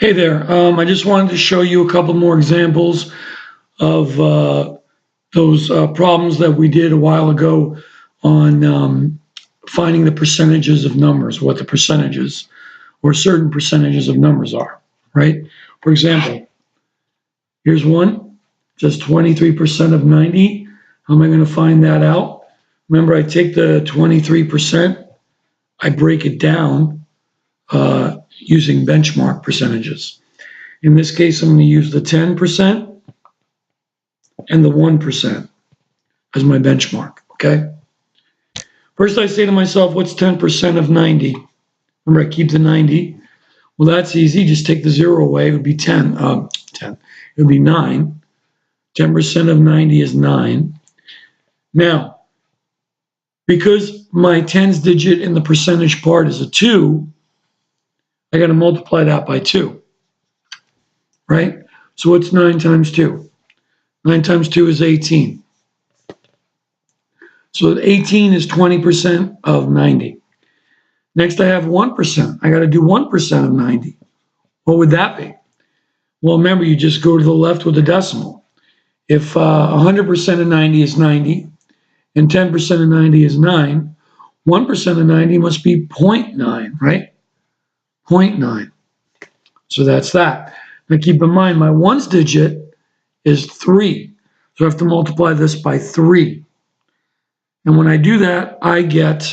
Hey there. I just wanted to show you a couple more examples of those problems that we did a while ago on finding the percentages of numbers, what the percentages or certain percentages of numbers are, right? For example, here's one, just 23% of 90. How am I going to find that out? Remember, I take the 23%, I break it down using benchmark percentages. In this case, I'm going to use the 10% and the 1% as my benchmark, okay? First, I say to myself, what's 10% of 90? Remember, I keep the 90. Well, that's easy. Just take the 0 away. It would be 10. It would be 9. 10% of 90 is 9. Now, because my tens digit in the percentage part is a 2, I got to multiply that by 2, right? So what's 9 times 2? 9 times 2 is 18. So 18 is 20% of 90. Next, I have 1%. I got to do 1% of 90. What would that be? Well, remember, you just go to the left with the decimal. If 100% of 90 is 90, and 10% of 90 is 9, 1% of 90 must be 0.9, right? 0.9. So that's that. Now keep in mind, my ones digit is 3. So I have to multiply this by 3. And when I do that, I get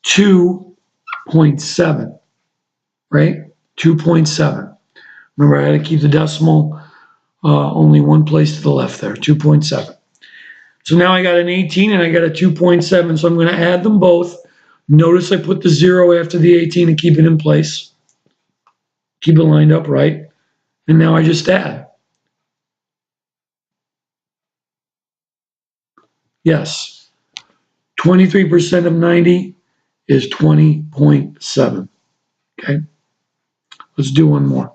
2.7, right? 2.7. Remember, I had to keep the decimal only one place to the left there, 2.7. So now I got an 18 and I got a 2.7, so I'm going to add them both. Notice I put the 0 after the 18 and keep it in place. Keep it lined up right. And now I just add. Yes, 23% of 90 is 20.7. Okay, let's do one more.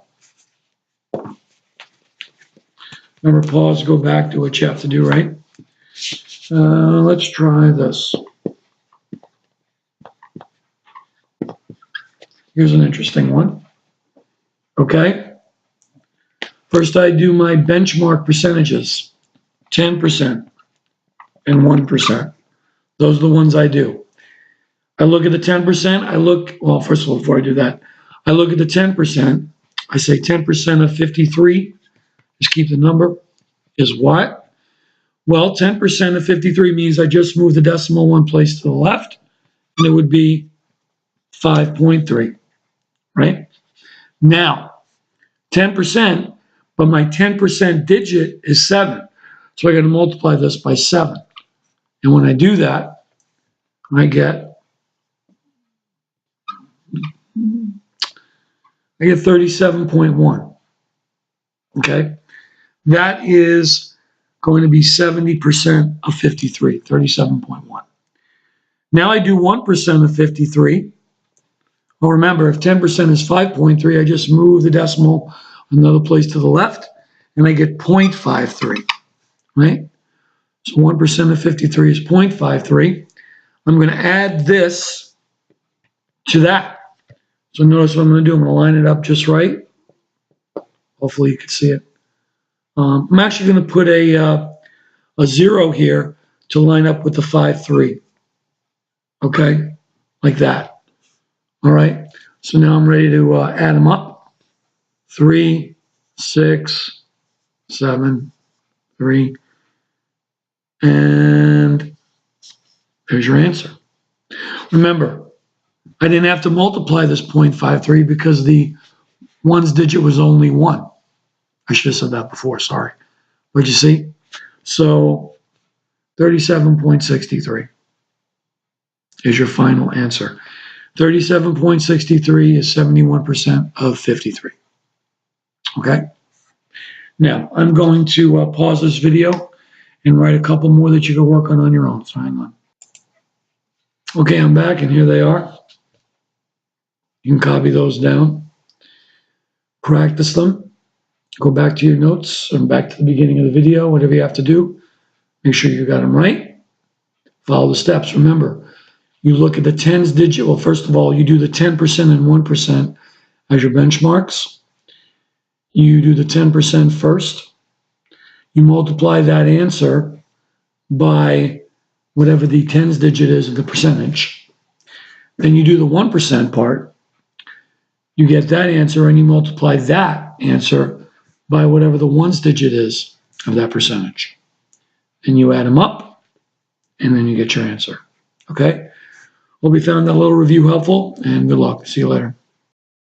Remember, pause, go back to what you have to do, right? Let's try this. Here's an interesting one. Okay. First, I do my benchmark percentages, 10% and 1%. Those are the ones I do. I look at the 10%. Well, first of all, before I do that, I look at the 10%. I say 10% of 53, just keep the number, is what? Well, 10% of 53 means I just move the decimal one place to the left, and it would be 5.3, right? Now, 10%, but my 10% digit is 7. So I got to multiply this by 7. And when I do that, I get 37.1. Okay? That is going to be 70% of 53, 37.1. Now I do 1% of 53. Well, remember, if 10% is 5.3, I just move the decimal another place to the left, and I get 0.53, right? So 1% of 53 is 0.53. I'm going to add this to that. So notice what I'm going to do. I'm going to line it up just right. Hopefully you can see it. I'm actually going to put a 0 here to line up with the 5.3. Okay? Like that. All right? So now I'm ready to add them up. 3, 6, 7, 3. And there's your answer. Remember, I didn't have to multiply this 0.53 because the ones digit was only 1. I should have said that before, sorry. But you see? So 37.63 is your final answer. 37.63 is 71% of 53. Okay? Now, I'm going to pause this video and write a couple more that you can work on your own. So hang on. Okay, I'm back, and here they are. You can copy those down. Practice them. Go back to your notes and back to the beginning of the video, whatever you have to do. Make sure you got them right. Follow the steps. Remember, you look at the tens digit. Well, first of all, you do the 10% and 1% as your benchmarks. you do the 10% first. You multiply that answer by whatever the tens digit is of the percentage. Then you do the 1% part. You get that answer and you multiply that answer by whatever the ones digit is of that percentage. And you add them up and then you get your answer. Okay? Hope you found that little review helpful and good luck. See you later.